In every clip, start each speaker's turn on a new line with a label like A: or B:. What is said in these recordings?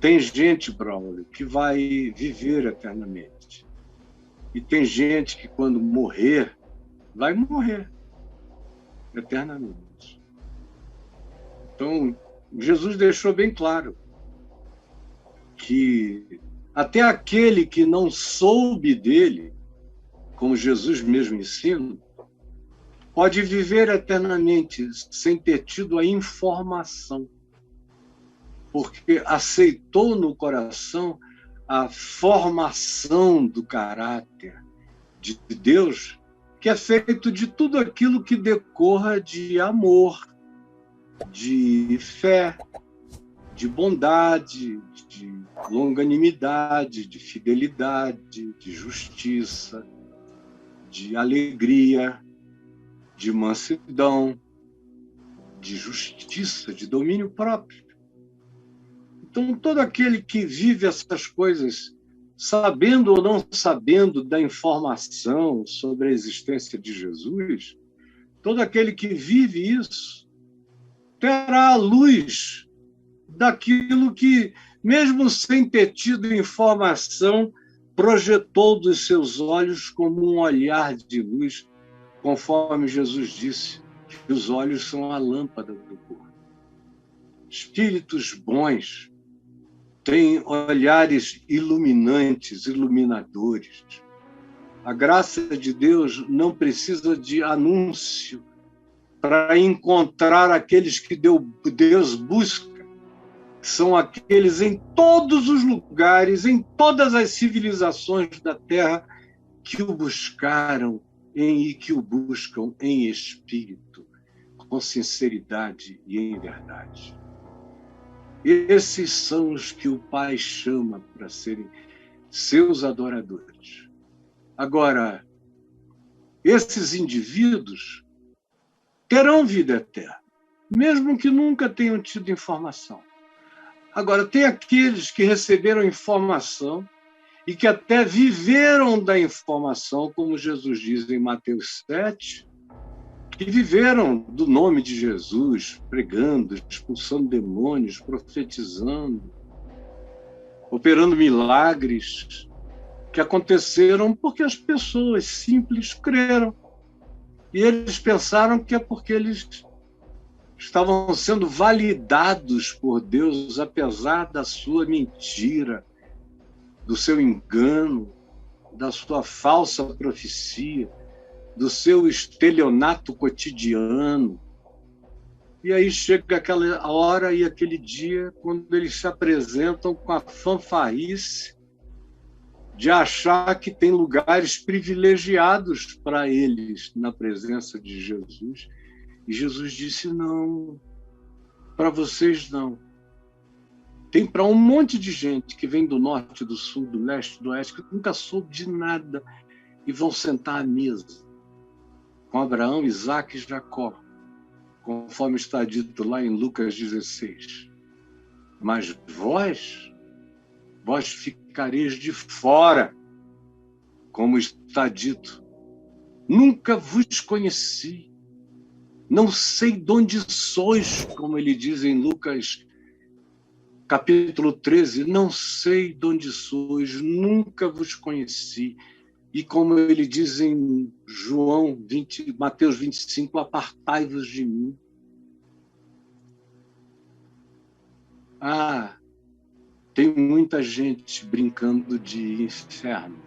A: Tem gente, Braulio, que vai viver eternamente. E tem gente que, quando morrer, vai morrer eternamente. Então, Jesus deixou bem claro que até aquele que não soube dele, como Jesus mesmo ensina, pode viver eternamente sem ter tido a informação, porque aceitou no coração a formação do caráter de Deus, que é feito de tudo aquilo que decorra de amor, de fé, de bondade, de longanimidade, de fidelidade, de justiça, de alegria, de mansidão, de justiça, de domínio próprio. Então, todo aquele que vive essas coisas, sabendo ou não sabendo da informação sobre a existência de Jesus, todo aquele que vive isso terá a luz daquilo que, mesmo sem ter tido informação, projetou dos seus olhos como um olhar de luz, conforme Jesus disse, que os olhos são a lâmpada do corpo. Espíritos bons têm olhares iluminantes, iluminadores. A graça de Deus não precisa de anúncio para encontrar aqueles que Deus busca, que são aqueles em todos os lugares, em todas as civilizações da Terra, que o buscaram e que o buscam em espírito, com sinceridade e em verdade. Esses são os que o Pai chama para serem seus adoradores. Agora, esses indivíduos terão vida eterna, mesmo que nunca tenham tido informação. Agora, tem aqueles que receberam informação e que até viveram da informação, como Jesus diz em Mateus 7, que viveram do nome de Jesus, pregando, expulsando demônios, profetizando, operando milagres que aconteceram porque as pessoas simples creram. E eles pensaram que é porque eles estavam sendo validados por Deus, apesar da sua mentira, do seu engano, da sua falsa profecia, do seu estelionato cotidiano. E aí chega aquela hora e aquele dia quando eles se apresentam com a fanfarrice de achar que tem lugares privilegiados para eles na presença de Jesus. E Jesus disse, não, para vocês não. Tem para um monte de gente que vem do norte, do sul, do leste, do oeste, que nunca soube de nada e vão sentar à mesa com Abraão, Isaque e Jacó, conforme está dito lá em Lucas 16. Mas vós ficareis de fora, como está dito. Nunca vos conheci. Não sei de onde sois, como ele diz em Lucas capítulo 13. Não sei de onde sois, nunca vos conheci. E como ele diz em Mateus 25, apartai-vos de mim. Tem muita gente brincando de inferno.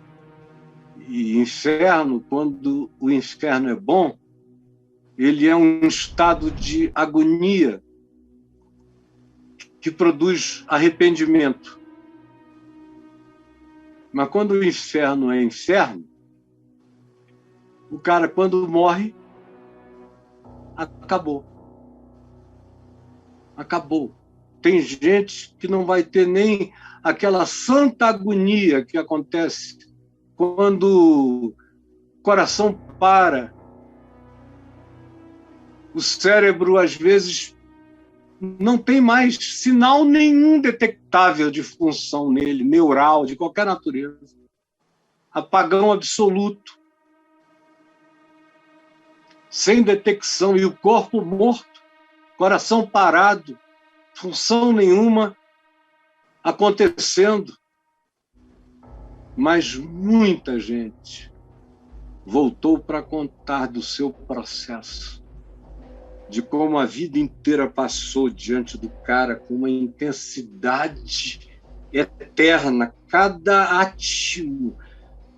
A: E inferno, quando o inferno é bom, ele é um estado de agonia que produz arrependimento. Mas quando o inferno é inferno, o cara, quando morre, acabou. Acabou. Tem gente que não vai ter nem aquela santa agonia que acontece quando o coração para. O cérebro, às vezes, não tem mais sinal nenhum detectável de função nele, neural, de qualquer natureza. Apagão absoluto. Sem detecção. E o corpo morto, coração parado, função nenhuma, acontecendo, mas muita gente voltou para contar do seu processo, de como a vida inteira passou diante do cara com uma intensidade eterna, cada átimo,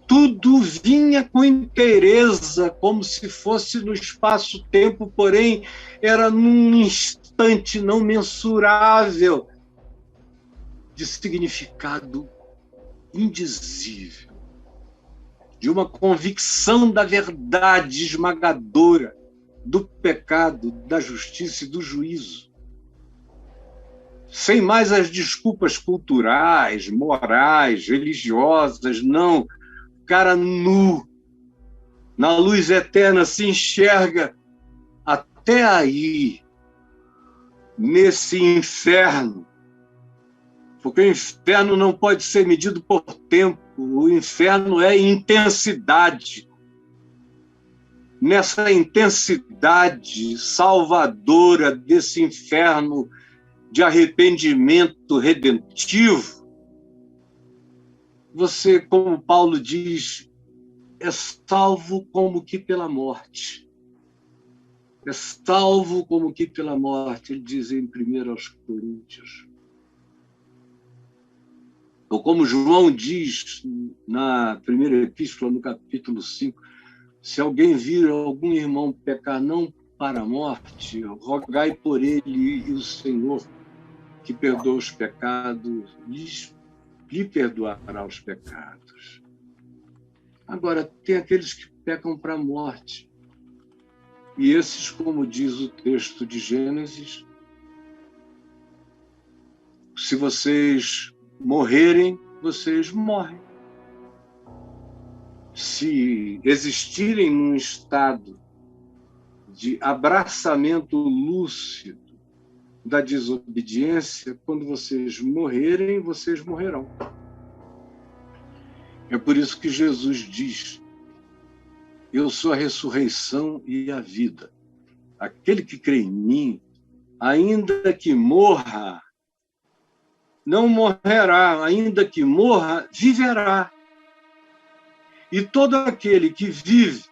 A: tudo vinha com inteireza, como se fosse no espaço-tempo, porém era num instante não mensurável, de significado indizível, de uma convicção da verdade esmagadora, do pecado, da justiça e do juízo. Sem mais as desculpas culturais, morais, religiosas, não. O cara nu, na luz eterna, se enxerga até aí, nesse inferno. Porque o inferno não pode ser medido por tempo, o inferno é intensidade. Nessa intensidade salvadora desse inferno de arrependimento redentivo, você, como Paulo diz, é salvo como que pela morte. É salvo como que pela morte, ele diz em 1 aos Coríntios. Ou como João diz na primeira epístola, no capítulo 5, se alguém vir algum irmão pecar não para a morte, rogai por ele e o Senhor, que perdoa os pecados, lhe perdoará os pecados. Agora, tem aqueles que pecam para a morte. E esses, como diz o texto de Gênesis, se vocês morrerem, vocês morrem. Se existirem num estado de abraçamento lúcido da desobediência, quando vocês morrerem, vocês morrerão. É por isso que Jesus diz: eu sou a ressurreição e a vida. Aquele que crê em mim, ainda que morra, não morrerá, ainda que morra, viverá. E todo aquele que vive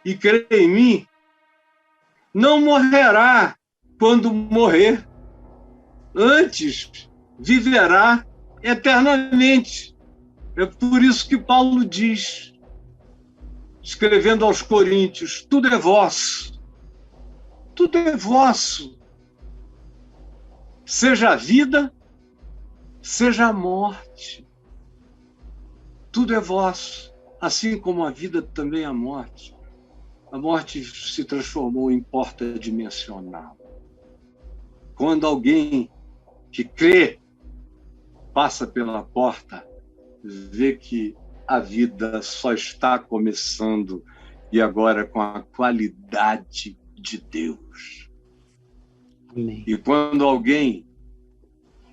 A: e crê em mim, não morrerá quando morrer. Antes, viverá eternamente. É por isso que Paulo diz, escrevendo aos Coríntios, tudo é vosso. Tudo é vosso. Seja a vida, seja a morte. Tudo é vosso, assim como a vida também é a morte. A morte se transformou em porta dimensional. Quando alguém que crê passa pela porta, vê que a vida só está começando e agora com a qualidade de Deus.
B: Amém.
A: E quando alguém,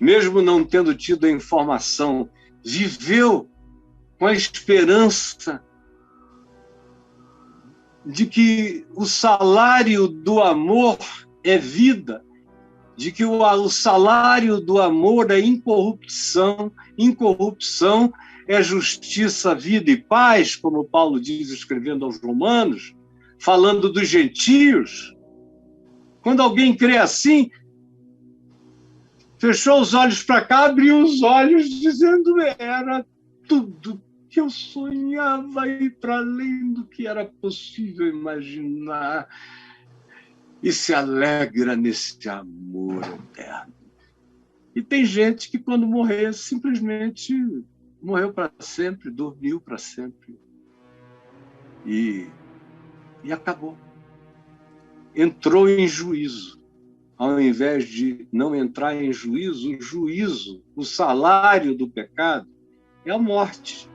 A: mesmo não tendo tido a informação, viveu com a esperança de que o salário do amor é vida, de que o salário do amor é incorrupção, incorrupção é justiça, vida e paz, como Paulo diz escrevendo aos Romanos, falando dos gentios. Quando alguém crê assim, fechou os olhos para cá, abriu os olhos dizendo: era tudo que eu sonhava ir para além do que era possível imaginar, e se alegra nesse amor eterno. E tem gente que, quando morrer, simplesmente morreu para sempre, dormiu para sempre. E acabou. Entrou em juízo. Ao invés de não entrar em juízo, o juízo, o salário do pecado, é a morte.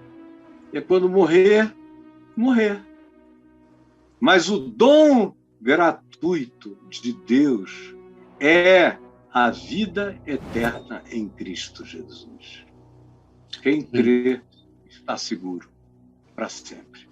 A: É quando morrer, morrer. Mas o dom gratuito de Deus é a vida eterna em Cristo Jesus. Quem crê está seguro para sempre.